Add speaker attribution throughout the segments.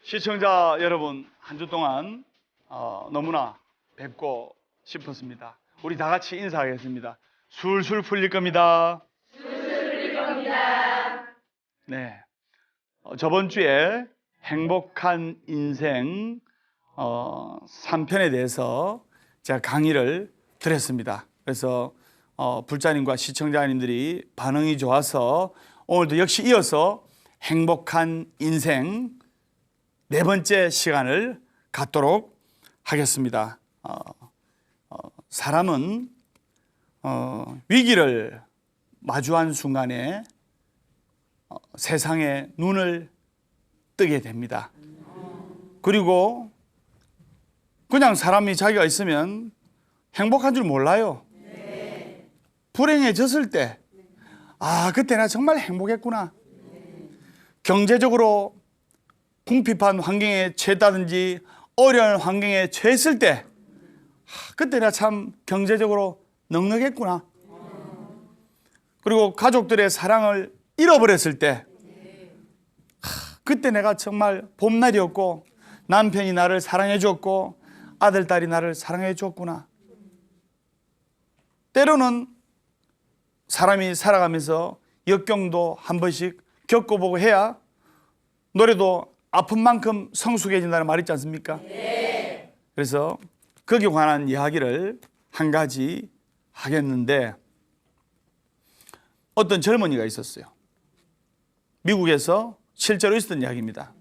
Speaker 1: 시청자 여러분, 한 주 동안 너무나 뵙고 싶었습니다. 우리 다 같이 인사하겠습니다. 술술 풀릴 겁니다. 술술 풀릴 겁니다. 네, 저번 주에 행복한 인생 3편에 대해서 제가 강의를 드렸습니다. 그래서 불자님과 시청자님들이 반응이 좋아서 오늘도 역시 이어서 행복한 인생 네 번째 시간을 갖도록 하겠습니다. 사람은 위기를 마주한 순간에 세상에 눈을 뜨게 됩니다. 그리고 그냥 사람이 자기가 있으면 행복한 줄 몰라요. 불행해졌을 때, 그때 나 정말 행복했구나. 경제적으로 궁핍한 환경에 처했다든지 어려운 환경에 처했을 때, 그때 내가 참 경제적으로 넉넉했구나. 그리고 가족들의 사랑을 잃어버렸을 때, 그때 내가 정말 봄날이었고 남편이 나를 사랑해 줬고 아들, 딸이 나를 사랑해 줬구나. 때로는 사람이 살아가면서 역경도 한 번씩 겪어보고 해야 노래도 아픈 만큼 성숙해진다는 말 있지 않습니까? 네. 그래서 거기에 관한 이야기를 한 가지 하겠는데, 어떤 젊은이가 있었어요. 미국에서 실제로 있었던 이야기입니다.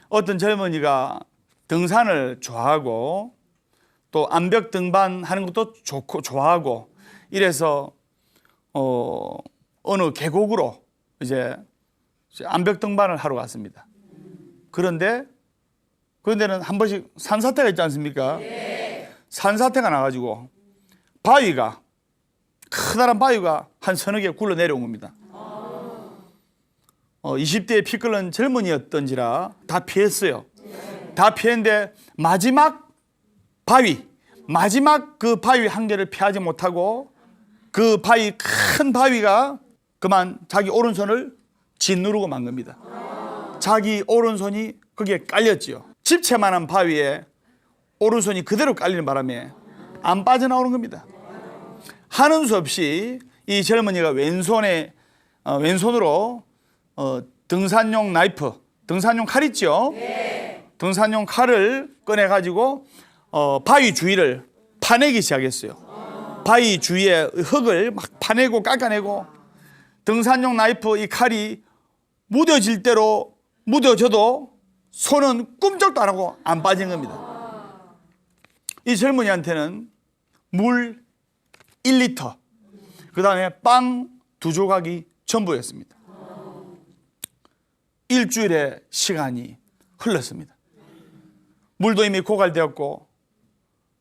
Speaker 1: 어떤 젊은이가 등산을 좋아하고 또 암벽 등반하는 것도 좋고 좋아하고 이래서 어느 계곡으로 이제 암벽 등반을 하러 갔습니다. 그런데는 한 번씩 산사태가 있지 않습니까? 네. 산사태가 나가지고 커다란 바위가 한 서너 개 굴러 내려온 겁니다. 20대에 피 끓는 젊은이였던지라 다 피했어요. 다 피했는데 마지막 그 바위 한 개를 피하지 못하고 그 큰 바위가 그만 자기 오른손을 짓누르고 만 겁니다. 자기 오른손이 거기에 깔렸지요. 집채만한 바위에 오른손이 그대로 깔리는 바람에 안 빠져나오는 겁니다. 하는 수 없이 이 젊은이가 왼손으로 등산용 칼 있죠? 네. 등산용 칼을 꺼내가지고 바위 주위를 파내기 시작했어요. 바위 주위에 흙을 막 파내고 깎아내고 등산용 나이프 이 칼이 무뎌질 대로 무뎌져도 손은 꿈쩍도 안 하고 안 빠진 겁니다. 이 젊은이한테는 물 1리터, 그 다음에 빵 2조각이 전부였습니다. 일주일의 시간이 흘렀습니다. 물도 이미 고갈되었고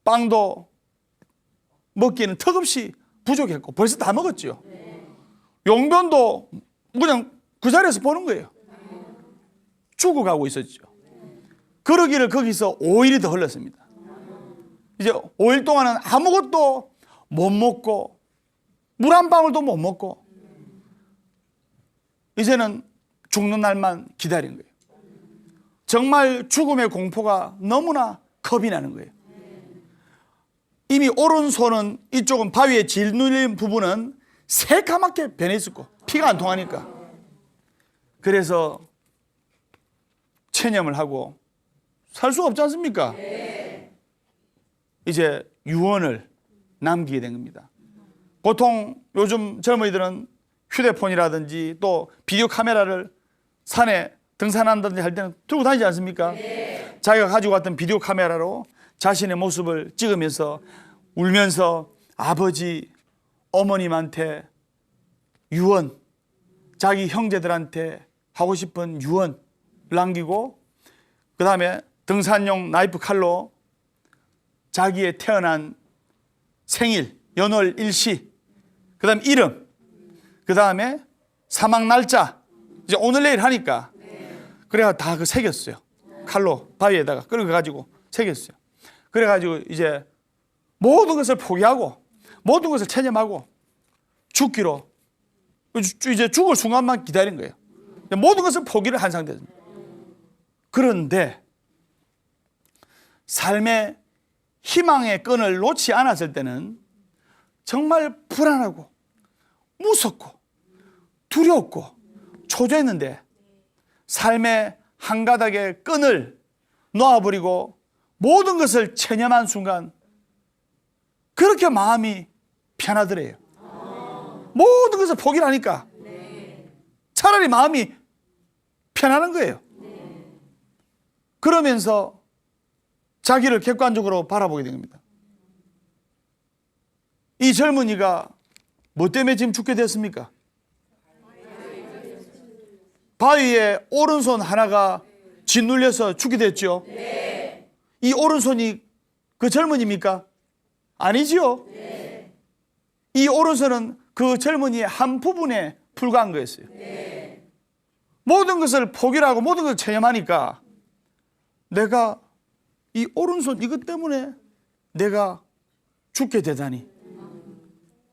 Speaker 1: 빵도 먹기에는 턱없이 부족했고 벌써 다 먹었죠. 용변도 그냥 그 자리에서 보는 거예요. 죽어가고 있었죠. 그러기를 거기서 5일이 더 흘렀습니다. 이제 5일 동안은 아무것도 못 먹고 물 한 방울도 못 먹고 이제는 죽는 날만 기다린 거예요. 정말 죽음의 공포가 너무나 겁이 나는 거예요. 이미 오른손은 이쪽은 바위에 짓눌린 부분은 새까맣게 변해 있었고 피가 안 통하니까, 그래서 체념을 하고 살 수가 없지 않습니까? 이제 유언을 남기게 된 겁니다. 보통 요즘 젊은이들은 휴대폰이라든지 또 비디오 카메라를 산에 등산한다든지 할 때는 들고 다니지 않습니까? 네. 자기가 가지고 왔던 비디오 카메라로 자신의 모습을 찍으면서 울면서 아버지, 어머님한테 유언, 자기 형제들한테 하고 싶은 유언을 남기고, 그 다음에 등산용 나이프 칼로 자기의 태어난 생일, 연월, 일시, 그 다음에 이름, 그 다음에 사망 날짜, 이제 오늘 내일 하니까 그래가 다 새겼어요. 칼로 바위에다가 끌어가지고 새겼어요. 그래가지고 이제 모든 것을 포기하고 모든 것을 체념하고 죽기로, 이제 죽을 순간만 기다린 거예요. 모든 것을 포기를 한 상태입니다. 그런데 삶의 희망의 끈을 놓지 않았을 때는 정말 불안하고 무섭고 두렵고 초조했는데 삶의 한 가닥의 끈을 놓아버리고 모든 것을 체념한 순간 그렇게 마음이 편하더래요. 모든 것을 포기를 하니까 차라리 마음이 편안한 거예요. 그러면서 자기를 객관적으로 바라보게 됩니다. 이 젊은이가 뭐 때문에 지금 죽게 됐습니까? 바위에 오른손 하나가 짓눌려서 죽게 됐죠. 이 오른손이 그 젊은이입니까? 아니지요. 이 오른손은 그 젊은이의 한 부분에 불과한 거였어요. 모든 것을 포기하고 모든 것을 체념하니까 내가 이 오른손 이것 때문에 내가 죽게 되다니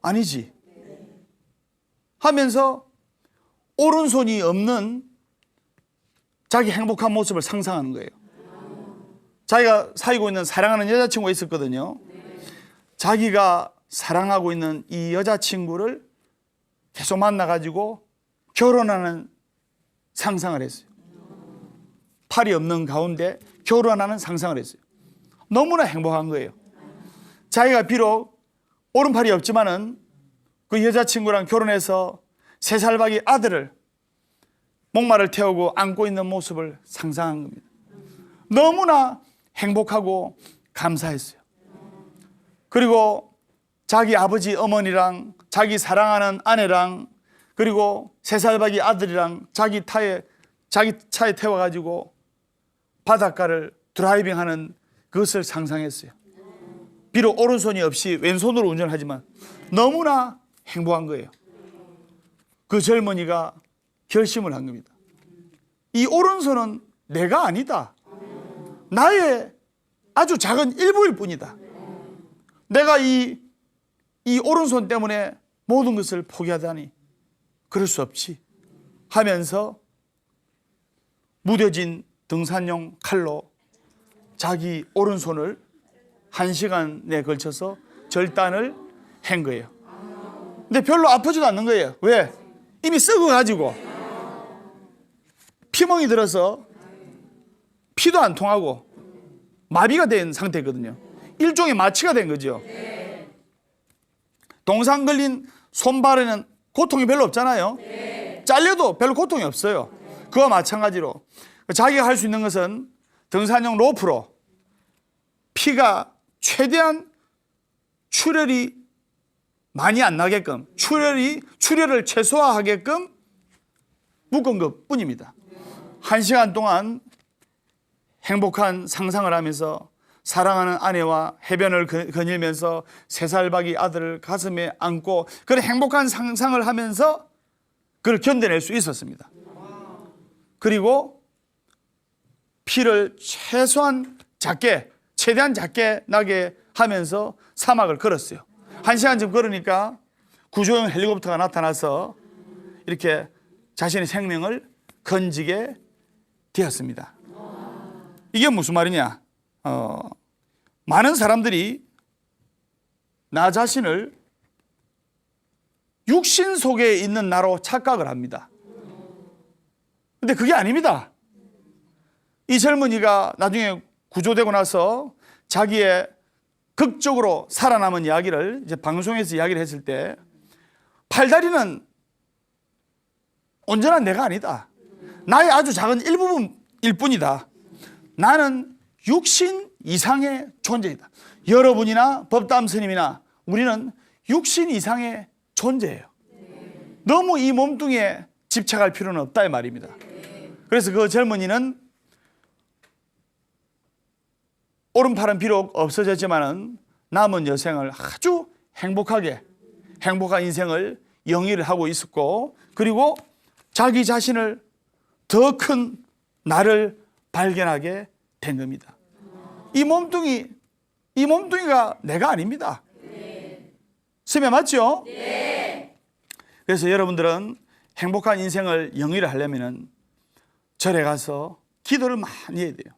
Speaker 1: 아니지 하면서 오른손이 없는 자기 행복한 모습을 상상하는 거예요. 자기가 사귀고 있는 사랑하는 여자친구가 있었거든요. 자기가 사랑하고 있는 이 여자친구를 계속 만나가지고 결혼하는 상상을 했어요. 팔이 없는 가운데 결혼하는 상상을 했어요. 너무나 행복한 거예요. 자기가 비록 오른팔이 없지만은 그 여자친구랑 결혼해서 3살박이 아들을 목마를 태우고 안고 있는 모습을 상상한 겁니다. 너무나 행복하고 감사했어요. 그리고 자기 아버지 어머니랑 자기 사랑하는 아내랑 그리고 3살박이 아들이랑 자기 차에 태워가지고 바닷가를 드라이빙하는 그것을 상상했어요. 비록 오른손이 없이 왼손으로 운전하지만 너무나 행복한 거예요. 그 젊은이가 결심을 한 겁니다. 이 오른손은 내가 아니다. 나의 아주 작은 일부일 뿐이다. 내가 이 오른손 때문에 모든 것을 포기하다니 그럴 수 없지 하면서 무뎌진 등산용 칼로 자기 오른손을 1시간에 걸쳐서 절단을 한 거예요. 근데 별로 아프지도 않는 거예요. 왜? 이미 썩어가지고 피멍이 들어서 피도 안 통하고 마비가 된 상태거든요. 일종의 마취가 된 거죠. 동상 걸린 손발에는 고통이 별로 없잖아요. 잘려도 별로 고통이 없어요. 그와 마찬가지로 자기가 할 수 있는 것은 등산용 로프로 피가 최대한 출혈이 많이 안 나게끔 출혈을 최소화하게끔 묶은 것 뿐입니다. 1시간 동안 행복한 상상을 하면서 사랑하는 아내와 해변을 거닐면서 3살박이 아들을 가슴에 안고 그런 행복한 상상을 하면서 그걸 견뎌낼 수 있었습니다. 그리고 피를 최대한 작게 나게 하면서 사막을 걸었어요. 1시간쯤 걸으니까 구조용 헬리콥터가 나타나서 이렇게 자신의 생명을 건지게 되었습니다. 이게 무슨 말이냐? 많은 사람들이 나 자신을 육신 속에 있는 나로 착각을 합니다. 근데 그게 아닙니다. 이 젊은이가 나중에 구조되고 나서 자기의 극적으로 살아남은 이야기를 이제 방송에서 이야기를 했을 때 팔다리는 온전한 내가 아니다. 나의 아주 작은 일부분일 뿐이다. 나는 육신 이상의 존재이다. 여러분이나 법담 스님이나 우리는 육신 이상의 존재예요. 너무 이 몸뚱이에 집착할 필요는 없다 이 말입니다. 그래서 그 젊은이는 오른팔은 비록 없어졌지만은 남은 여생을 아주 행복한 인생을 영위를 하고 있었고, 그리고 자기 자신을 더 큰 나를 발견하게 된 겁니다. 이 몸뚱이가 내가 아닙니다. 스며 맞죠? 네. 그래서 여러분들은 행복한 인생을 영위를 하려면은 절에 가서 기도를 많이 해야 돼요.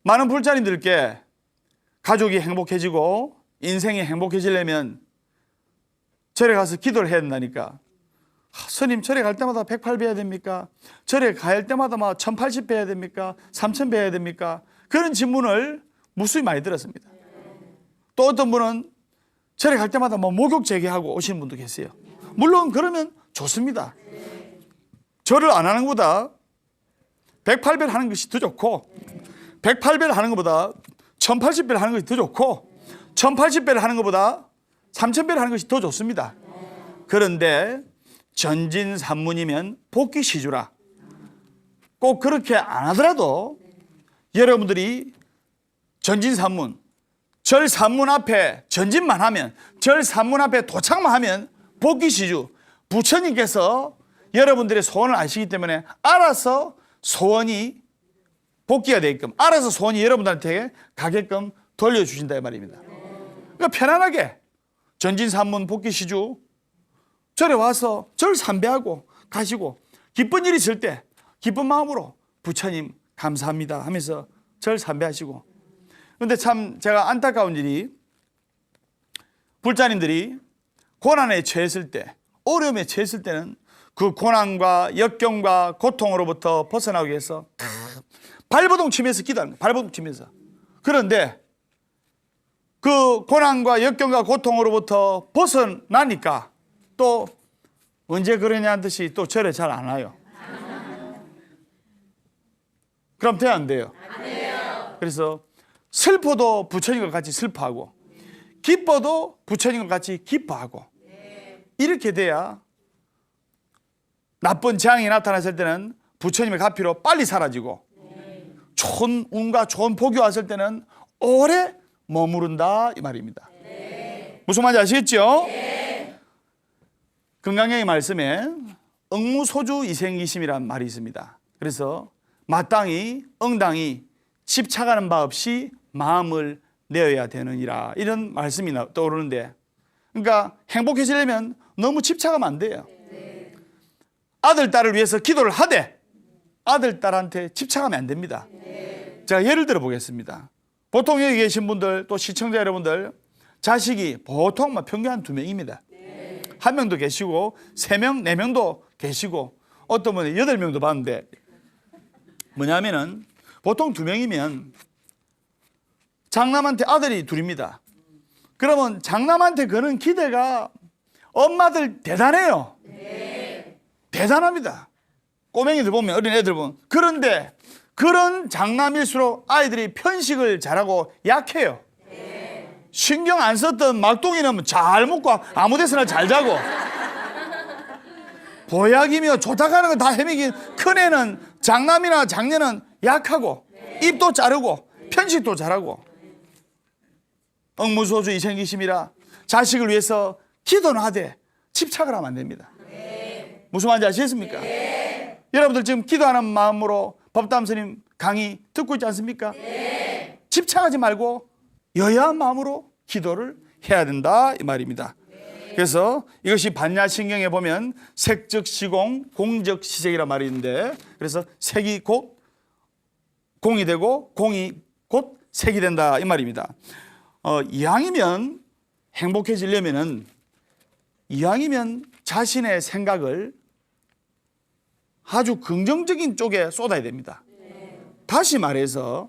Speaker 1: 많은 불자님들께 가족이 행복해지고 인생이 행복해지려면 절에 가서 기도를 해야 된다니까. 스님, 절에 갈 때마다 108배 해야 됩니까? 절에 갈 때마다 막 1080배 해야 됩니까? 3000배 해야 됩니까? 그런 질문을 무수히 많이 들었습니다. 또 어떤 분은 절에 갈 때마다 뭐 목욕 재개하고 오시는 분도 계세요. 물론 그러면 좋습니다. 절을 안 하는 것보다 108배를 하는 것이 더 좋고, 108배를 하는 것보다 1080배를 하는 것이 더 좋고, 1080배를 하는 것보다 3000배를 하는 것이 더 좋습니다. 그런데 전진산문이면 복귀시주라. 꼭 그렇게 안 하더라도 여러분들이 전진산문, 절산문 앞에 전진만 하면, 절산문 앞에 도착만 하면 복귀시주, 부처님께서 여러분들의 소원을 아시기 때문에 알아서 소원이 복귀가 되게끔, 알아서 소원이 여러분들한테 가게끔 돌려주신다 이 말입니다. 그러니까 편안하게 전진산문 복귀시주 절에 와서 절 삼배하고 가시고, 기쁜 일이 있을 때 기쁜 마음으로 부처님 감사합니다 하면서 절 삼배하시고. 그런데 참 제가 안타까운 일이, 불자님들이 고난에 처했을 때, 어려움에 처했을 때는 그 고난과 역경과 고통으로부터 벗어나기 위해서 발버둥 치면서 기도하는 거예요. 발버둥 치면서. 그런데 그 고난과 역경과 고통으로부터 벗어나니까 또 언제 그러냐는 듯이 또 절에 잘 안 와요. 그럼 돼야 안 돼요? 안 돼요. 그래서 슬퍼도 부처님과 같이 슬퍼하고, 기뻐도 부처님과 같이 기뻐하고, 이렇게 돼야 나쁜 재앙이 나타났을 때는 부처님의 가피로 빨리 사라지고, 좋은 운과 좋은 복이 왔을 때는 오래 머무른다 이 말입니다. 무슨 말인지 아시겠죠? 건강경의 말씀에 응무소주 이생기심이란 말이 있습니다. 그래서 마땅히 응당히 집착하는 바 없이 마음을 내어야 되느니라, 이런 말씀이 떠오르는데, 그러니까 행복해지려면 너무 집착하면 안 돼요. 아들, 딸을 위해서 기도를 하되 아들, 딸한테 집착하면 안 됩니다. 제가 예를 들어 보겠습니다. 보통 여기 계신 분들, 또 시청자 여러분들, 자식이 보통 평균 한 2명입니다. 1명도 계시고 3명, 4명도 계시고, 어떤 분은 8명도 봤는데, 뭐냐면은 보통 2명이면 장남한테 아들이 2입니다. 그러면 장남한테 거는 기대가 엄마들 대단해요. 대단합니다. 꼬맹이들 보면, 어린 애들 보면. 그런데 그런 장남일수록 아이들이 편식을 잘하고 약해요. 신경 안 썼던 막둥이는 잘 먹고 아무 데서나 잘 자고, 보약이며 좋다가는 거 다 헤매긴 큰애는, 장남이나 장녀는 약하고, 입도 자르고 편식도 잘하고. 응무소주 이생기심이라, 자식을 위해서 기도는 하되 집착을 하면 안 됩니다. 무슨 말인지 아시겠습니까? 여러분들 지금 기도하는 마음으로 법담 스님 강의 듣고 있지 않습니까? 집착하지 말고 여야한 마음으로 기도를 해야 된다 이 말입니다. 그래서 이것이 반야신경에 보면 색즉시공, 공즉시색이란 말이 있는데, 그래서 색이 곧 공이 되고 공이 곧 색이 된다 이 말입니다. 이왕이면 행복해지려면은, 이왕이면 자신의 생각을 아주 긍정적인 쪽에 쏟아야 됩니다. 다시 말해서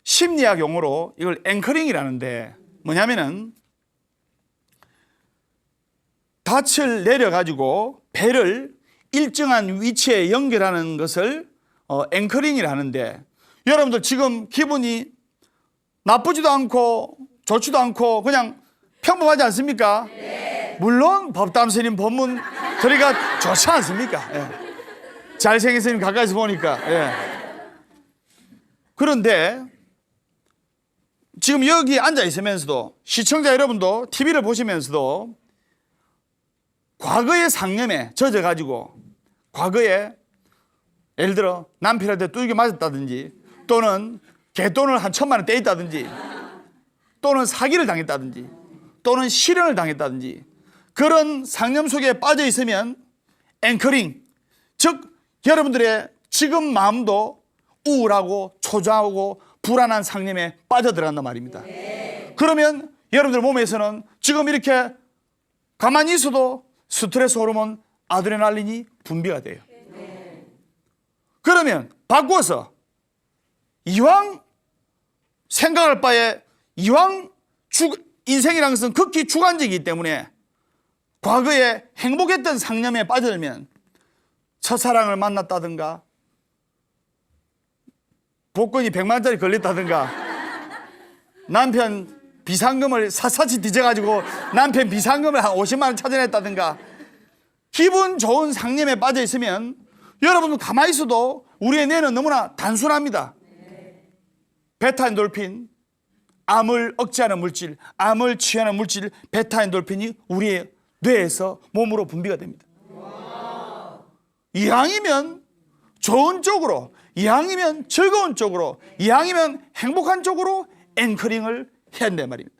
Speaker 1: 심리학 용어로 이걸 앵커링이라는데, 뭐냐면은 닻을 내려가지고 배를 일정한 위치에 연결하는 것을 앵커링이라 하는데, 여러분들 지금 기분이 나쁘지도 않고 좋지도 않고 그냥 평범하지 않습니까? 물론 법담 스님 법문 들으니까 좋지 않습니까? 잘생긴 스님 가까이서 보니까. 그런데 지금 여기 앉아 있으면서도, 시청자 여러분도 TV를 보시면서도 과거의 상념에 젖어가지고, 과거에 예를 들어 남편한테 뚜기게 맞았다든지, 또는 개돈을 한 1000만 원 떼있다든지, 또는 사기를 당했다든지, 또는 실현을 당했다든지, 그런 상념 속에 빠져 있으면 앵커링, 즉 여러분들의 지금 마음도 우울하고 초조하고 불안한 상념에 빠져들어간단 말입니다. 그러면 여러분들 몸에서는 지금 이렇게 가만히 있어도 스트레스 호르몬 아드레날린이 분비가 돼요. 그러면 바꿔서 이왕 생각할 바에 이왕 인생이라는 것은 극히 주관적이기 때문에 과거에 행복했던 상념에 빠져들면 첫사랑을 만났다든가 복권이 100만 원짜리 걸렸다든가 남편 비상금을 샅샅이 뒤져가지고 남편 비상금을 한 50만 원 찾아냈다든가 기분 좋은 상념에 빠져 있으면 여러분은 가만히 있어도 우리의 뇌는 너무나 단순합니다. 베타엔돌핀, 암을 억제하는 물질, 암을 치유하는 물질 베타엔돌핀이 우리의 뇌에서 몸으로 분비가 됩니다. 이왕이면 좋은 쪽으로, 이왕이면 즐거운 쪽으로, 이왕이면 행복한 쪽으로 앵커링을 해야 된단 말입니다.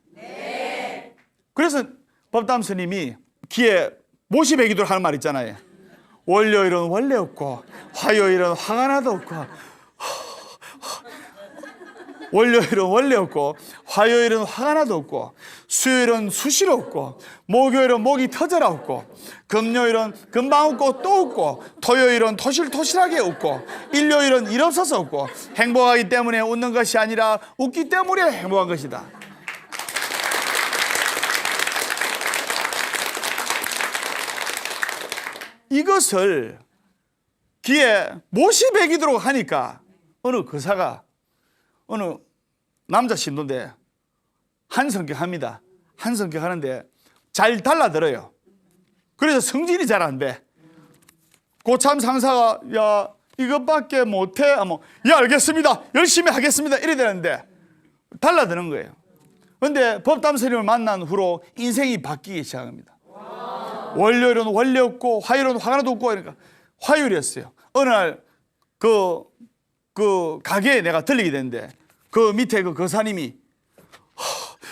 Speaker 1: 그래서 법담 스님이 기에 모시배 기도를 하는 말 있잖아요. 월요일은 원래 없고 화요일은 화가 나도 없고 월요일은 원래 없고 화요일은 화가 나도 없고 수요일은 수시로 없고 목요일은 목이 터져라 없고 금요일은 금방 웃고 또 웃고 토요일은 토실토실하게 웃고 일요일은 일 없어서 웃고 행복하기 때문에 웃는 것이 아니라 웃기 때문에 행복한 것이다. 이것을 귀에 못이 배기도록 하니까 어느 거사가 어느 남자 신도인데 한 성격 합니다. 한 성격 하는데 잘 달라들어요. 그래서 승진이 잘 안 돼. 고참 상사가 야 이것밖에 못해 하면 야 알겠습니다 열심히 하겠습니다 이래 되는데 달라드는 거예요. 그런데 법담 스님을 만난 후로 인생이 바뀌기 시작합니다. 월요일은 원래 없고 화요일은 화가 나도 없고 그러니까 화요일이었어요. 어느 날 그 가게에 내가 들리게 됐는데 그 밑에 그 거사님이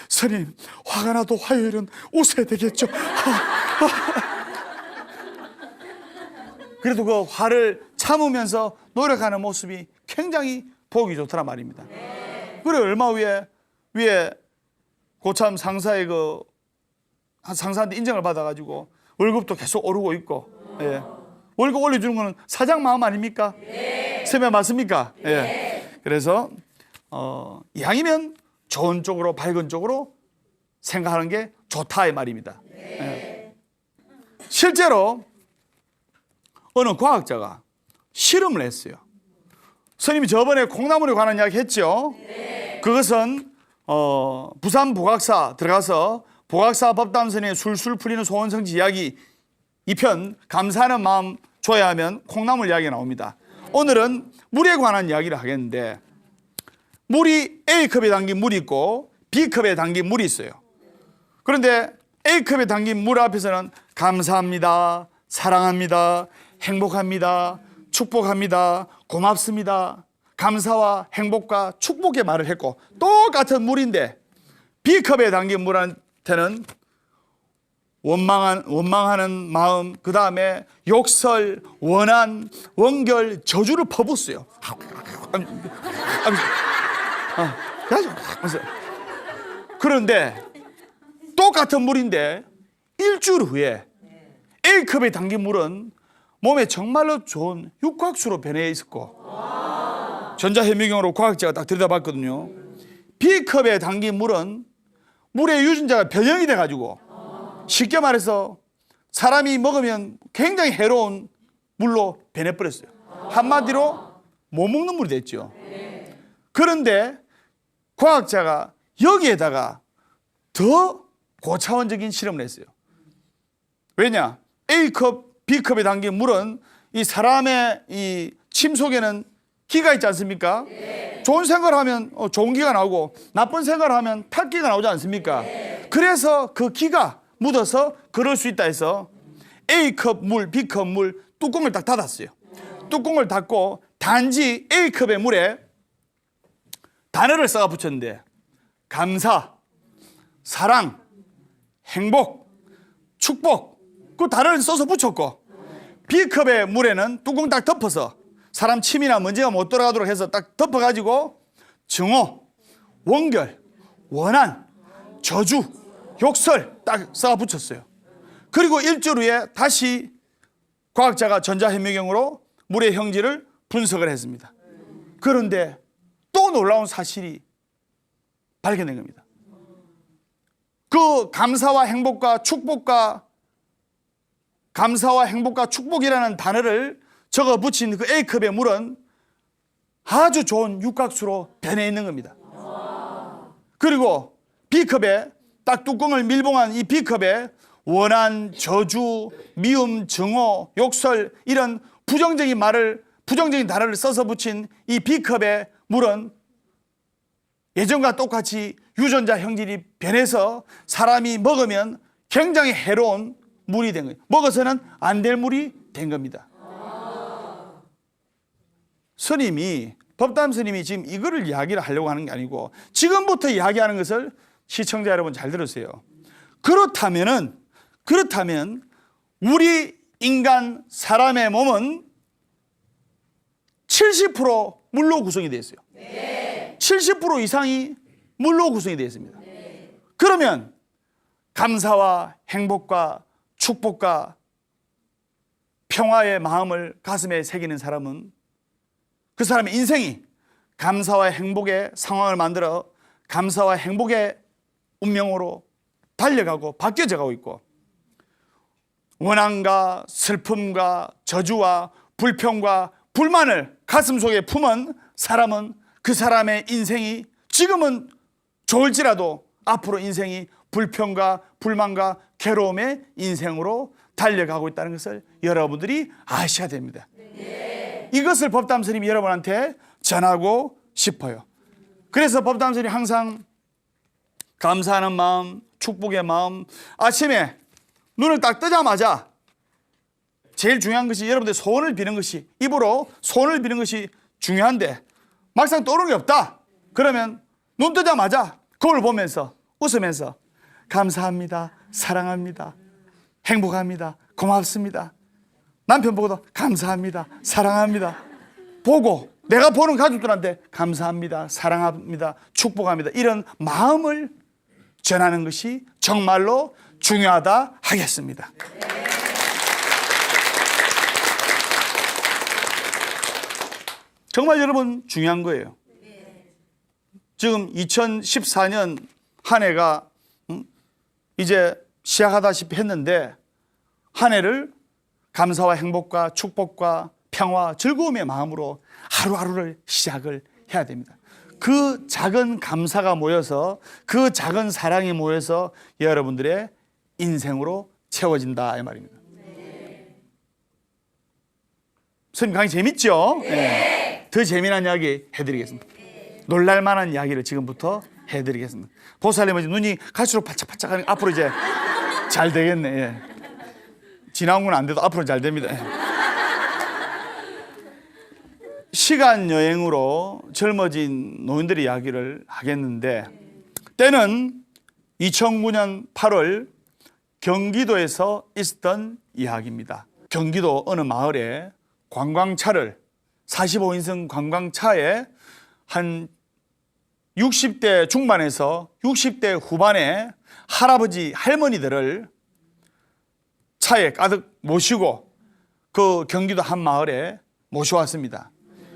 Speaker 1: 스님 화가 나도 화요일은 웃어야 되겠죠. 그래도 그 화를 참으면서 노력하는 모습이 굉장히 보기 좋더란 말입니다. 그래 얼마 위에 고참 상사의 그 상사한테 인정을 받아가지고 월급도 계속 오르고 있고, 예. 월급 올려주는 거는 사장 마음 아닙니까? 네. 쌤에 맞습니까? 네. 예. 그래서 이왕이면 좋은 쪽으로 밝은 쪽으로 생각하는 게 좋다 이 말입니다. 네. 예. 실제로 어느 과학자가 실험을 했어요. 스님이 저번에 콩나물에 관한 이야기 했죠. 네. 그것은 부산 보각사 들어가서 보각사 법담선의 술술 풀리는 소원성지 이야기 2편 감사하는 마음 줘야 하면 콩나물 이야기가 나옵니다. 오늘은 물에 관한 이야기를 하겠는데 물이 A컵에 담긴 물이 있고 B컵에 담긴 물이 있어요. 그런데 A컵에 담긴 물 앞에서는 감사합니다, 사랑합니다, 행복합니다, 축복합니다, 고맙습니다, 감사와 행복과 축복의 말을 했고 똑같은 물인데 B컵에 담긴 물한테는 원망하는 마음, 그 다음에 욕설, 원한, 원결, 저주를 퍼붓어요. 그런데 똑같은 물인데 일주일 후에 A컵에 담긴 물은 몸에 정말로 좋은 육각수로 변해 있었고 전자현미경으로 과학자가 딱 들여다봤거든요. B컵에 담긴 물은 물의 유전자가 변형이 돼가지고 쉽게 말해서 사람이 먹으면 굉장히 해로운 물로 변해버렸어요. 한마디로 못 먹는 물이 됐죠. 그런데 과학자가 여기에다가 더 고차원적인 실험을 했어요. 왜냐? A컵, B컵에 담긴 물은 이 사람의 이 침 속에는 기가 있지 않습니까? 좋은 생각을 하면 좋은 기가 나오고 나쁜 생각을 하면 탓기가 나오지 않습니까? 그래서 그 기가 묻어서 그럴 수 있다 해서 A컵 물, B컵 물 뚜껑을 딱 닫았어요. 뚜껑을 닫고 단지 A컵의 물에 단어를 써가 붙였는데 감사, 사랑, 행복, 축복 그 단어를 써서 붙였고 B컵의 물에는 뚜껑 딱 덮어서 사람 침이나 먼지가 못 들어가도록 해서 딱 덮어가지고 증오, 원결, 원한, 저주, 욕설 딱 써 붙였어요. 그리고 일주일 후에 다시 과학자가 전자현미경으로 물의 형질을 분석을 했습니다. 그런데 또 놀라운 사실이 발견된 겁니다. 그 감사와 행복과 축복이라는 단어를 적어 붙인 그 A컵의 물은 아주 좋은 육각수로 변해 있는 겁니다. 그리고 B컵에 딱 뚜껑을 밀봉한 이 B컵에 원한, 저주, 미움, 증오, 욕설 이런 부정적인 단어를 써서 붙인 이 B컵의 물은 예전과 똑같이 유전자 형질이 변해서 사람이 먹으면 굉장히 해로운 물이 된 거예요. 먹어서는 안 될 물이 된 겁니다. 법담 스님이 지금 이거를 이야기를 하려고 하는 게 아니고 지금부터 이야기하는 것을 시청자 여러분 잘 들으세요. 그렇다면 우리 인간 사람의 몸은 70% 물로 구성이 되어 있어요. 70% 이상이 물로 구성이 되어 있습니다. 그러면 감사와 행복과 축복과 평화의 마음을 가슴에 새기는 사람은 그 사람의 인생이 감사와 행복의 상황을 만들어 감사와 행복의 운명으로 달려가고 바뀌어져 가고 있고, 원한과 슬픔과 저주와 불평과 불만을 가슴속에 품은 사람은 그 사람의 인생이 지금은 좋을지라도 앞으로 인생이 불평과 불만과 괴로움의 인생으로 달려가고 있다는 것을 여러분들이 아셔야 됩니다. 이것을 법담 스님이 여러분한테 전하고 싶어요. 그래서 법담 스님이 항상 감사하는 마음, 축복의 마음, 아침에 눈을 딱 뜨자마자 제일 중요한 것이 여러분들 소원을 비는 것이, 입으로 소원을 비는 것이 중요한데 막상 떠오르는 게 없다. 그러면 눈 뜨자마자 거울 보면서 웃으면서 감사합니다, 사랑합니다, 행복합니다, 고맙습니다, 남편 보고도 감사합니다, 사랑합니다, 보고 내가 보는 가족들한테 감사합니다, 사랑합니다, 축복합니다, 이런 마음을 전하는 것이 정말로 중요하다 하겠습니다. 정말 여러분 중요한 거예요. 지금 2014년 한 해가 이제 시작하다시피 했는데 한 해를 감사와 행복과 축복과 평화, 즐거움의 마음으로 하루하루를 시작을 해야 됩니다. 그 작은 감사가 모여서, 그 작은 사랑이 모여서 여러분들의 인생으로 채워진다 이 말입니다. 선생님 강의 재밌죠? 네. 더 재미난 이야기 해드리겠습니다. 놀랄만한 이야기를 지금부터 해드리겠습니다. 보살님은 눈이 갈수록 바짝바짝하니 앞으로 이제 잘 되겠네. 예. 지나온 건 안 돼도 앞으로 잘 됩니다. 시간 여행으로 젊어진 노인들의 이야기를 하겠는데, 때는 2009년 8월 경기도에서 있었던 이야기입니다. 경기도 어느 마을에 관광차를 45인승 관광차에 한 60대 중반에서 60대 후반의 할아버지 할머니들을 차에 가득 모시고 그 경기도 한 마을에 모셔왔습니다.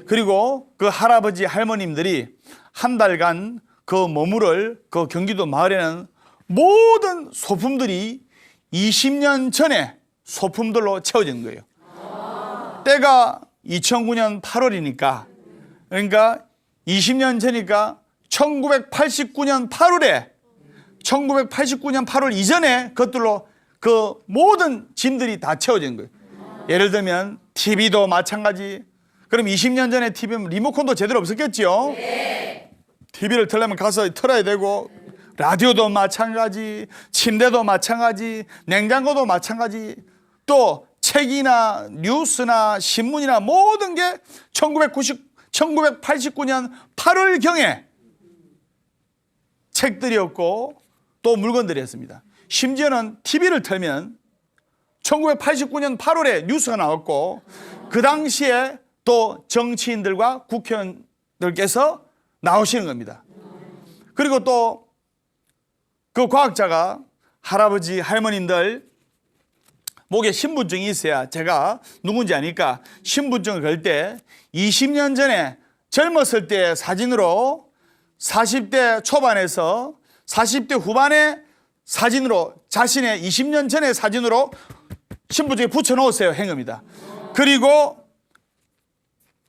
Speaker 1: 그리고 그 할아버지 할머님들이 한 달간 그 머무를 그 경기도 마을에는 모든 소품들이 20년 전에 소품들로 채워진 거예요. 때가 2009년 8월이니까, 그러니까 20년 전이니까 1989년 8월에 1989년 8월 이전에 그것들로 그 모든 짐들이 다 채워진 거예요. 예를 들면 TV도 마찬가지. 그럼 20년 전에 TV는 리모컨도 제대로 없었겠죠? 네. TV를 틀려면 가서 틀어야 되고, 라디오도 마찬가지, 침대도 마찬가지, 냉장고도 마찬가지, 또 책이나 뉴스나 신문이나 모든 게 1989년 8월경에 책들이었고 또 물건들이었습니다. 심지어는 TV를 틀면 1989년 8월에 뉴스가 나왔고 그 당시에 또 정치인들과 국회의원들께서 나오시는 겁니다. 그리고 또 그 과학자가 할아버지, 할머님들 목에 신분증이 있어야 제가 누군지 아니까 신분증을 걸 때 20년 전에 젊었을 때 사진으로 40대 초반에서 40대 후반의 사진으로 자신의 20년 전의 사진으로 신분증에 붙여놓으세요. 행겁니다. 그리고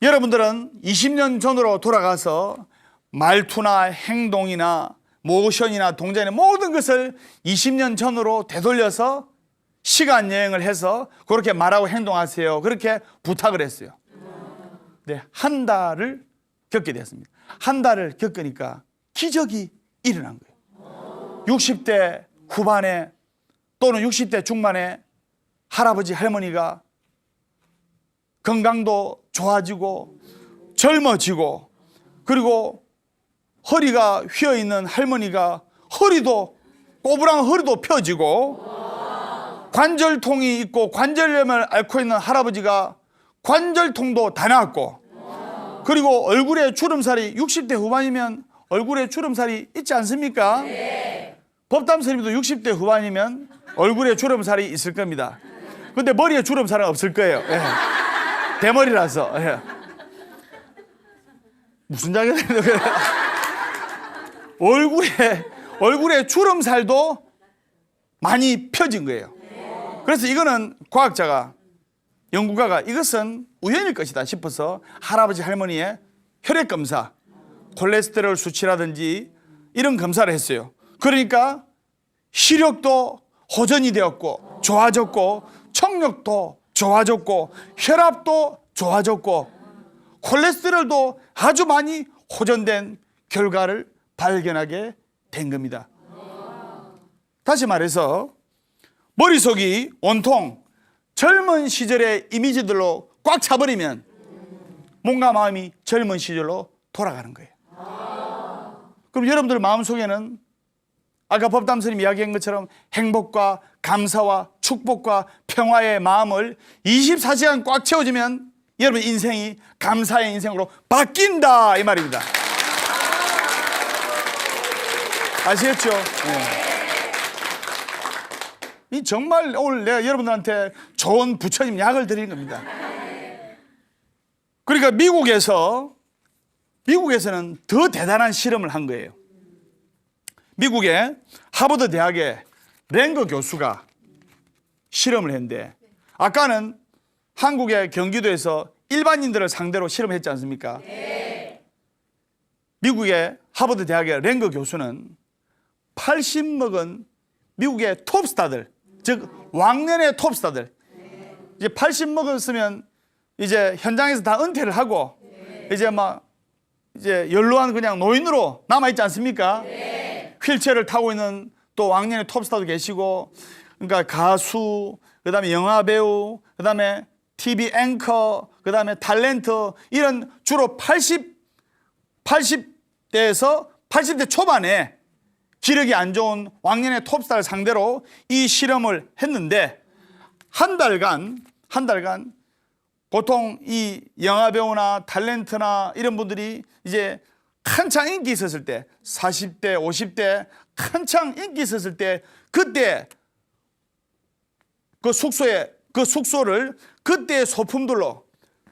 Speaker 1: 여러분들은 20년 전으로 돌아가서 말투나 행동이나 모션이나 동작이나 모든 것을 20년 전으로 되돌려서 시간 여행을 해서 그렇게 말하고 행동하세요. 그렇게 부탁을 했어요. 네, 한 달을 겪게 됐습니다. 한 달을 겪으니까 기적이 일어난 거예요. 60대 후반에 또는 60대 중반에 할아버지, 할머니가 건강도 좋아지고 젊어지고 그리고 허리가 휘어있는 할머니가 꼬부랑 허리도 펴지고 관절통이 있고 관절염을 앓고 있는 할아버지가 관절통도 다 나았고 그리고 얼굴에 주름살이 60대 후반이면 얼굴에 주름살이 있지 않습니까? 네. 법담 스님도 60대 후반이면 얼굴에 주름살이 있을 겁니다. 근데 머리에 주름살은 없을 거예요. 예. 대머리라서. 예. 무슨 장애가 있는 거예요? 얼굴에 주름살도 많이 펴진 거예요. 그래서 이거는 과학자가, 연구가가 이것은 우연일 것이다 싶어서 할아버지, 할머니의 혈액 검사, 콜레스테롤 수치라든지 이런 검사를 했어요. 그러니까 시력도 호전이 되었고 좋아졌고 청력도 좋아졌고 혈압도 좋아졌고 콜레스테롤도 아주 많이 호전된 결과를 발견하게 된 겁니다. 다시 말해서 머릿속이 온통 젊은 시절의 이미지들로 꽉 차버리면 몸과 마음이 젊은 시절로 돌아가는 거예요. 그럼 여러분들 마음속에는 아까 법담 스님 이야기한 것처럼 행복과 감사와 축복과 평화의 마음을 24시간 꽉 채워주면 여러분 인생이 감사의 인생으로 바뀐다 이 말입니다. 아시겠죠? 네. 이 정말 오늘 내가 여러분들한테 좋은 부처님 약을 드리는 겁니다. 그러니까 미국에서는 더 대단한 실험을 한 거예요. 미국의 하버드 대학의 랭거 교수가 실험을 했는데 아까는 한국의 경기도에서 일반인들을 상대로 실험했지 않습니까? 미국의 하버드 대학의 랭거 교수는 80 먹은 미국의 톱스타들, 즉 왕년의 톱스타들, 이제 80 먹었으면 이제 현장에서 다 은퇴를 하고 이제 연로한 그냥 노인으로 남아 있지 않습니까? 휠체어를 타고 있는 또 왕년의 톱스타도 계시고, 그러니까 가수, 그다음에 영화 배우, 그다음에 TV 앵커, 그다음에 탤런트, 이런 주로 80대에서 80대 초반에 기력이 안 좋은 왕년의 톱스타를 상대로 이 실험을 했는데 한 달간 보통 이 영화 배우나 탤런트나 이런 분들이 이제 한창 인기 있었을 때 40대, 50대 한창 인기 있었을 때 그때 그 숙소를 그때의 소품들로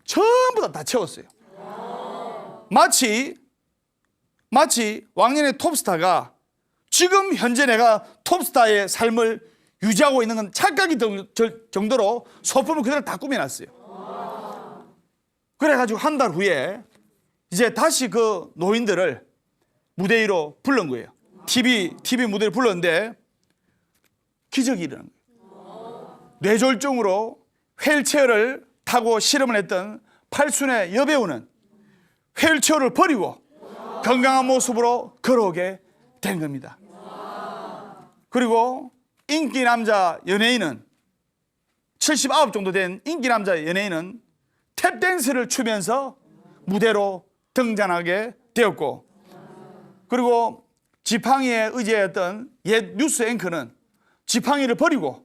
Speaker 1: 전부 다 채웠어요. 마치 왕년의 톱스타가 지금 현재 내가 톱스타의 삶을 유지하고 있는 건 착각이 정도로 소품을 그대로 다 꾸며놨어요. 그래가지고 한 달 후에 이제 다시 그 노인들을 무대 위로 불른 거예요. TV 무대를 불렀는데 기적이 일어난 거예요. 뇌졸중으로 휠체어를 타고 실험을 했던 팔순의 여배우는 휠체어를 버리고 건강한 모습으로 걸어오게 된 겁니다. 그리고 인기 남자 연예인은 79 정도 된 인기 남자 연예인은 탭댄스를 추면서 무대로 등장하게 되었고, 그리고 지팡이에 의지했던 옛 뉴스 앵커는 지팡이를 버리고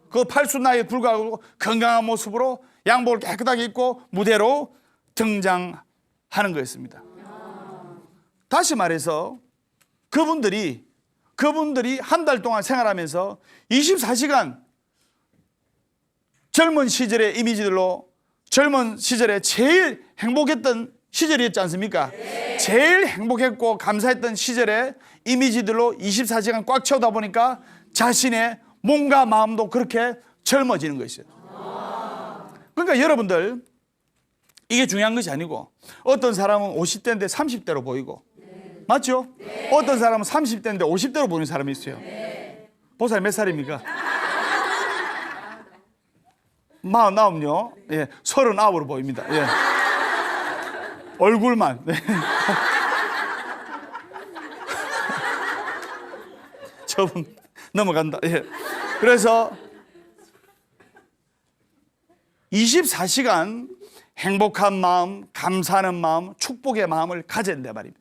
Speaker 1: 그 팔순 나이에 불구하고 건강한 모습으로 양복을 깨끗하게 입고 무대로 등장하는 거였습니다. 다시 말해서 그분들이 한 달 동안 생활하면서 24시간 젊은 시절의 이미지들로 젊은 시절에 제일 행복했던 시절이었지 않습니까? 네. 제일 행복했고 감사했던 시절의 이미지들로 24시간 꽉 채우다 보니까 자신의 몸과 마음도 그렇게 젊어지는 것이죠. 그러니까 여러분들, 이게 중요한 것이 아니고, 어떤 사람은 50대인데 30대로 보이고, 맞죠? 네. 어떤 사람은 30대인데 50대로 보이는 사람이 있어요. 네. 보살 몇 살입니까? 49요? 예, 39으로 보입니다. 예. 얼굴만. 네. 저분 넘어간다. 예. 그래서 24시간 행복한 마음, 감사하는 마음, 축복의 마음을 가져야 된단 말입니다.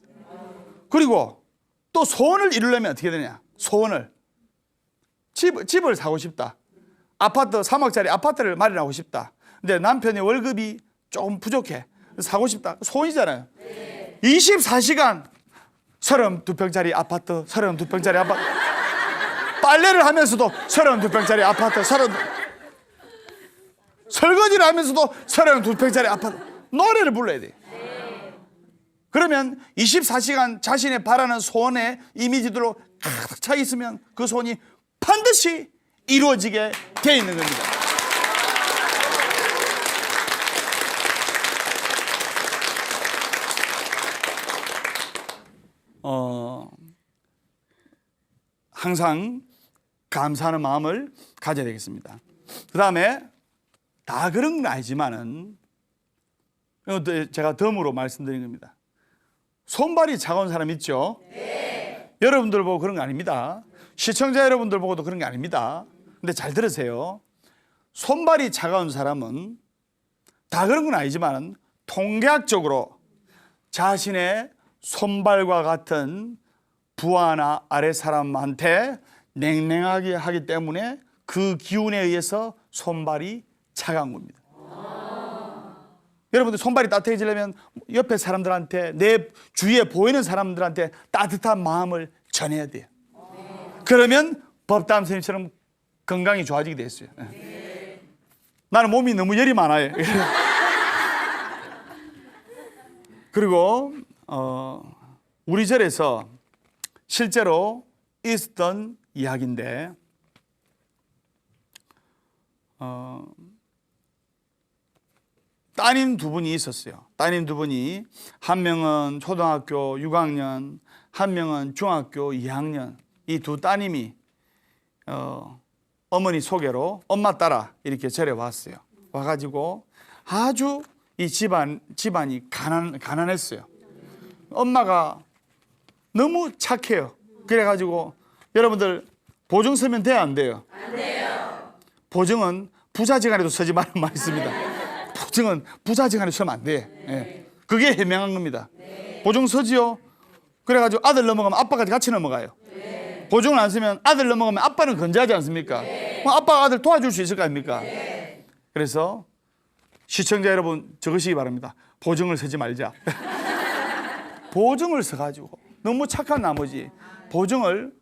Speaker 1: 그리고 또 소원을 이루려면 어떻게 되냐? 소원을. 집을 사고 싶다. 아파트, 3억짜리 아파트를 마련하고 싶다. 근데 남편의 월급이 조금 부족해. 사고 싶다. 소원이잖아요. 네. 24시간 32평짜리 아파트, 32평짜리 아파트. 빨래를 하면서도 32평짜리 아파트, 설거지를 하면서도 32평짜리 아파트. 노래를 불러야 돼. 그러면 24시간 자신의 바라는 소원의 이미지들로 가득 차 있으면 그 소원이 반드시 이루어지게 되어 있는 겁니다. 항상 감사하는 마음을 가져야 되겠습니다. 그 다음에 다 그런 건 아니지만은 제가 덤으로 말씀드린 겁니다. 손발이 차가운 사람 있죠? 네. 여러분들 보고 그런 거 아닙니다. 시청자 여러분들 보고도 그런 게 아닙니다. 근데 잘 들으세요. 손발이 차가운 사람은 다 그런 건 아니지만 통계학적으로 자신의 손발과 같은 부하나 아래 사람한테 냉랭하게 하기 때문에 그 기운에 의해서 손발이 차가운 겁니다. 여러분들 손발이 따뜻해지려면 옆에 사람들한테, 내 주위에 보이는 사람들한테 따뜻한 마음을 전해야 돼요. 그러면 법담 선생님처럼 건강이 좋아지게 됐어요. 나는 몸이 너무 열이 많아요. 그리고 우리 절에서 실제로 있었던 이야기인데, 따님 두 분이 있었어요. 따님 두 분이, 한 명은 초등학교 6학년, 한 명은 중학교 2학년. 이 두 따님이 어머니 소개로 엄마 따라 이렇게 절에 왔어요. 와가지고 아주 이 집안이 가난했어요. 엄마가 너무 착해요. 그래가지고 여러분들 보증 서면 돼요, 안 돼요? 안 돼요. 보증은 부자지간에도 서지 말라는 말이 있습니다. 보증은 부자지간에 서면 안 돼. 네. 그게 해명한 겁니다. 네. 보증 서지요. 그래가지고 아들 넘어가면 아빠까지 같이 넘어가요. 네. 보증을 안 쓰면 아들 넘어가면 아빠는 건재하지 않습니까? 네. 그럼 아빠가 아들 도와줄 수 있을 거 아닙니까? 네. 그래서 시청자 여러분 적으시기 바랍니다. 보증을 서지 말자. 보증을 서가지고 너무 착한 나머지 보증을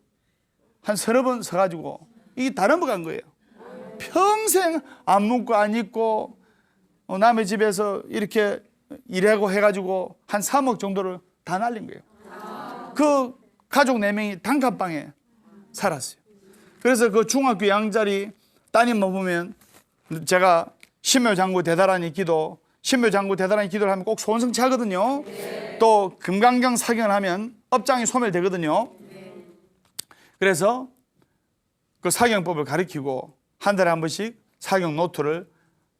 Speaker 1: 한 서너 번 서가지고 이게 다 넘어간 거예요. 평생 안 묻고 안 입고 남의 집에서 이렇게 일하고 해가지고 한 3억 정도를 다 날린 거예요. 그 가족 4명이 단칸방에 살았어요. 그래서 그 중학교 2학년짜리 따님만 보면 제가 신묘장구 대다라니 기도, 신묘장구 대다라니 기도를 하면 꼭 소원성취 하거든요. 네. 또 금강경 사경을 하면 업장이 소멸되거든요. 네. 그래서 그 사경법을 가르치고 한 달에 한 번씩 사경 노트를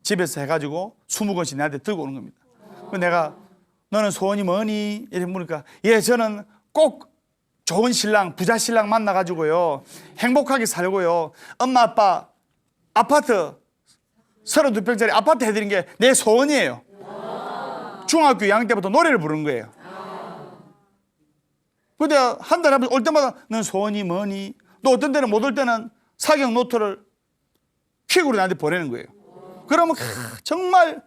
Speaker 1: 집에서 해가지고 20권씩 내한테 들고 오는 겁니다. 내가 너는 소원이 뭐니? 이렇게 물으니까 예, 저는 꼭 좋은 신랑, 부자 신랑 만나가지고요 행복하게 살고요 엄마 아빠 아파트 32평짜리 아파트 해드린 게 내 소원이에요. 중학교 2학년 때부터 노래를 부르는 거예요. 근데 한 달에 올 때마다 넌 소원이 뭐니? 또 어떤 때는 못 올 때는 사경 노트를 퀵으로 나한테 보내는 거예요. 그러면 정말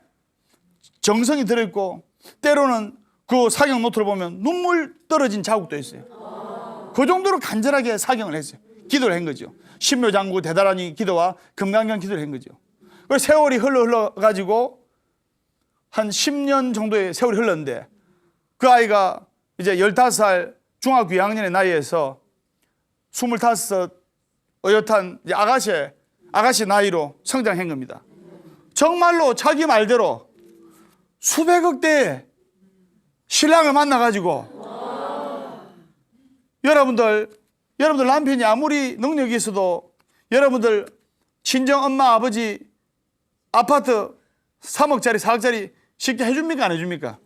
Speaker 1: 정성이 들어있고 때로는 그 사경 노트를 보면 눈물 떨어진 자국도 있어요. 그 정도로 간절하게 사경을 했어요. 기도를 한 거죠. 신묘장구 대단히 기도와 금강경 기도를 한 거죠. 그래서 세월이 흘러가지고 한 10년 정도의 세월이 흘렀는데 그 아이가 이제 15살 중학교 2학년의 나이에서 25 어엿한 이제 아가씨 나이로 성장한 겁니다. 정말로 자기 말대로 수백억 대의 신랑을 만나가지고 여러분들 남편이 아무리 능력이 있어도 여러분들 친정 엄마 아버지 아파트 3억짜리 4억짜리 쉽게 해줍니까 안 해줍니까?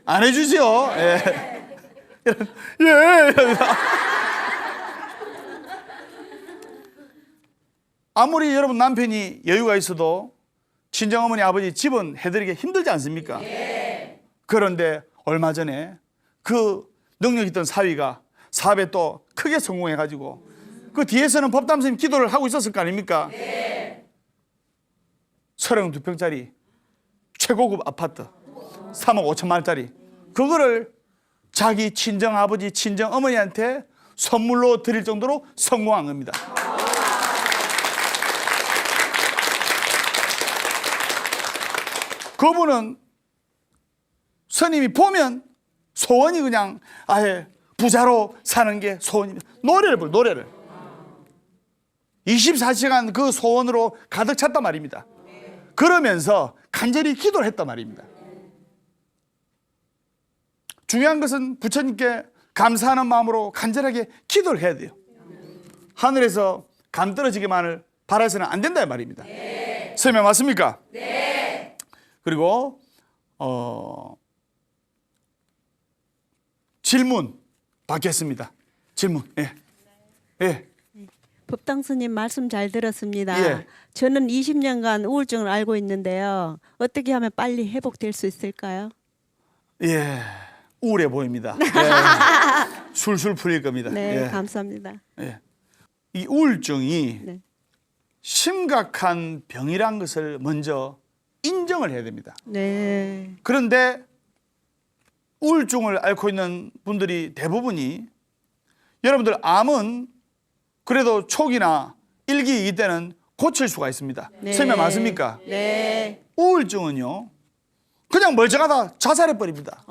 Speaker 1: 안 해주죠. 예. 예. 아무리 여러분 남편이 여유가 있어도 친정어머니 아버지 집은 해드리기 힘들지 않습니까? 그런데 얼마 전에 그 능력 있던 사위가 사업에 또 크게 성공해가지고 그 뒤에서는 법담 선생님 기도를 하고 있었을 거 아닙니까? 32평짜리 최고급 아파트 3억 5천만 원짜리 그거를 자기 친정 아버지 친정 어머니한테 선물로 드릴 정도로 성공한 겁니다. 그분은 스님이 보면 소원이 그냥 아예 부자로 사는 게 소원입니다. 노래를 24시간 그 소원으로 가득 찼단 말입니다. 그러면서 간절히 기도를 했단 말입니다. 중요한 것은 부처님께 감사하는 마음으로 간절하게 기도를 해야 돼요. 하늘에서 감 떨어지기만을 바라서는 안 된다 말입니다. 설명 맞습니까? 네. 그리고 질문 받겠습니다. 질문. 예. 예.
Speaker 2: 법당 스님 말씀 잘 들었습니다.
Speaker 1: 예.
Speaker 2: 저는 20년간 우울증을 앓고 있는데요. 어떻게 하면 빨리 회복될 수 있을까요?
Speaker 1: 예. 우울해 보입니다. 예. 술술 풀릴 겁니다.
Speaker 2: 네,
Speaker 1: 예.
Speaker 2: 감사합니다.
Speaker 1: 예. 이 우울증이
Speaker 2: 네.
Speaker 1: 심각한 병이란 것을 먼저 인정을 해야 됩니다.
Speaker 2: 네.
Speaker 1: 그런데 우울증을 앓고 있는 분들이 대부분이 여러분들 암은 그래도 초기나 1기, 2기 때는 고칠 수가 있습니다.
Speaker 2: 네.
Speaker 1: 설명 맞습니까?
Speaker 2: 네.
Speaker 1: 우울증은요 그냥 멀쩡하다 자살해버립니다.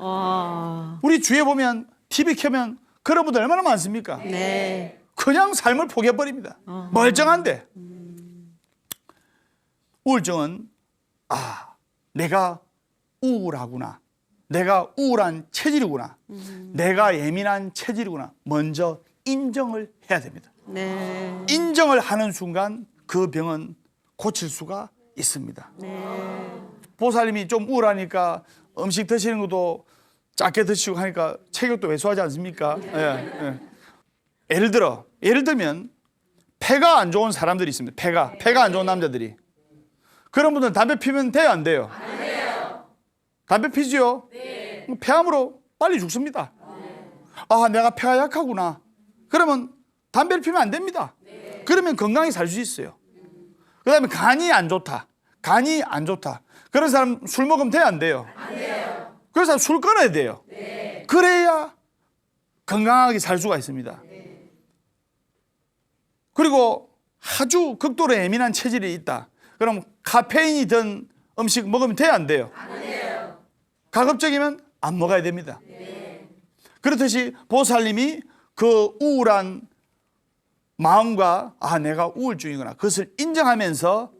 Speaker 1: 우리 주위에 보면 TV 켜면 그런 분들 얼마나 많습니까?
Speaker 2: 네.
Speaker 1: 그냥 삶을 포기해버립니다. 멀쩡한데. 우울증은 내가 우울하구나. 내가 우울한 체질이구나. 내가 예민한 체질이구나. 먼저 인정을 해야 됩니다.
Speaker 2: 네.
Speaker 1: 인정을 하는 순간 그 병은 고칠 수가 있습니다.
Speaker 2: 네.
Speaker 1: 보살님이 좀 우울하니까 음식 드시는 것도 작게 드시고 하니까 체격도 왜소하지 않습니까? 예. 예를 들면 폐가 안 좋은 사람들이 있습니다. 폐가 안 좋은 남자들이. 그런 분들은 담배 피면 돼요, 안 돼요? 안 돼요. 담배 피지요? 네. 폐암으로 빨리 죽습니다. 내가 폐가 약하구나. 그러면 담배를 피면 안 됩니다. 네. 그러면 건강히 살 수 있어요. 그다음에 간이 안 좋다. 그런 사람 술 먹으면 돼요, 안 돼요? 안 돼요. 그래서 술 끊어야 돼요. 네. 그래야 건강하게 살 수가 있습니다. 네. 그리고 아주 극도로 예민한 체질이 있다. 그럼 카페인이 든 음식 먹으면 돼요, 안 돼요? 안 돼요. 가급적이면 안 먹어야 됩니다. 네. 그렇듯이 보살님이 그 우울한 마음과 내가 우울증이구나. 그것을 인정하면서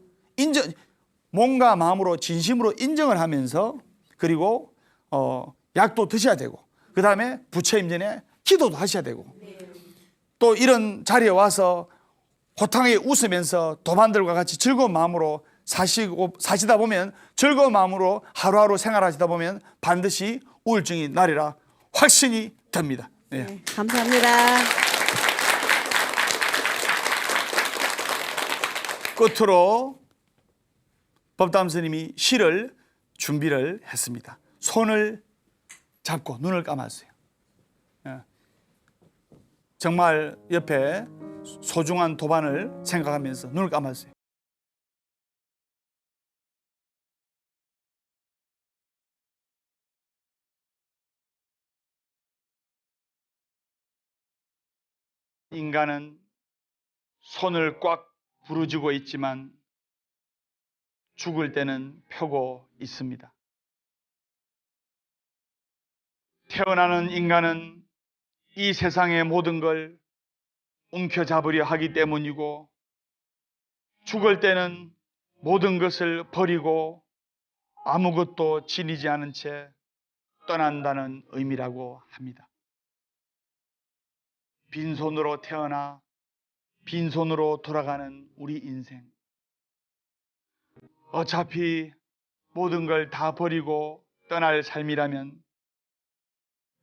Speaker 1: 몸과 마음으로 진심으로 인정을 하면서 그리고 약도 드셔야 되고 그 다음에 부처님 전에 기도도 하셔야 되고 또 이런 자리에 와서 호탕하게 웃으면서 도반들과 같이 즐거운 마음으로 사시다 보면 즐거운 마음으로 하루하루 생활하시다 보면 반드시 우울증이 나리라 확신이 듭니다. 네.
Speaker 2: 네, 감사합니다.
Speaker 1: 끝으로 법담 스님이 시를 준비를 했습니다. 손을 잡고 눈을 감았어요. 정말 옆에 소중한 도반을 생각하면서 눈을 감았어요. 인간은 손을 꽉 부르짖고 있지만 죽을 때는 펴고 있습니다. 태어나는 인간은 이 세상의 모든 걸 움켜잡으려 하기 때문이고, 죽을 때는 모든 것을 버리고 아무것도 지니지 않은 채 떠난다는 의미라고 합니다. 빈손으로 태어나 빈손으로 돌아가는 우리 인생. 어차피 모든 걸 다 버리고 떠날 삶이라면,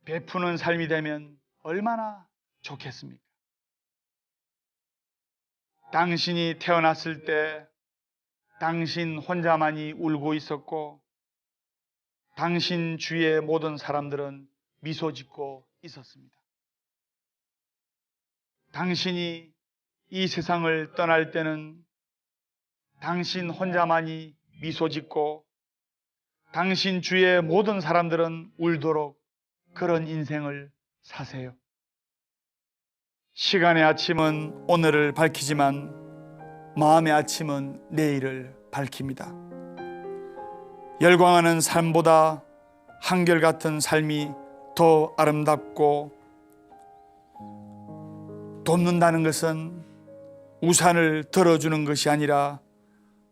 Speaker 1: 베푸는 삶이 되면 얼마나 좋겠습니까? 당신이 태어났을 때 당신 혼자만이 울고 있었고, 당신 주위의 모든 사람들은 미소 짓고 있었습니다. 당신이 이 세상을 떠날 때는 당신 혼자만이 미소 짓고, 당신 주위의 모든 사람들은 울도록 그런 인생을 사세요. 시간의 아침은 오늘을 밝히지만 마음의 아침은 내일을 밝힙니다. 열광하는 삶보다 한결같은 삶이 더 아름답고, 돕는다는 것은 우산을 들어주는 것이 아니라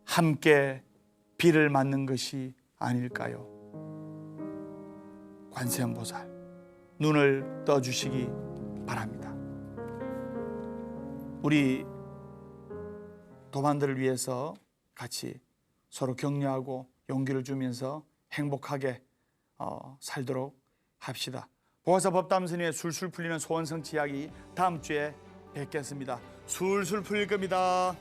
Speaker 1: 함께 비를 맞는 것이 아닐까요? 관세음보살, 눈을 떠주시기 바랍니다. 우리 도반들을 위해서 같이 서로 격려하고 용기를 주면서 행복하게 살도록 합시다. 보화사 법담선의 술술 풀리는 소원성취 이야기 다음 주에 뵙겠습니다. 술술 풀릴 겁니다.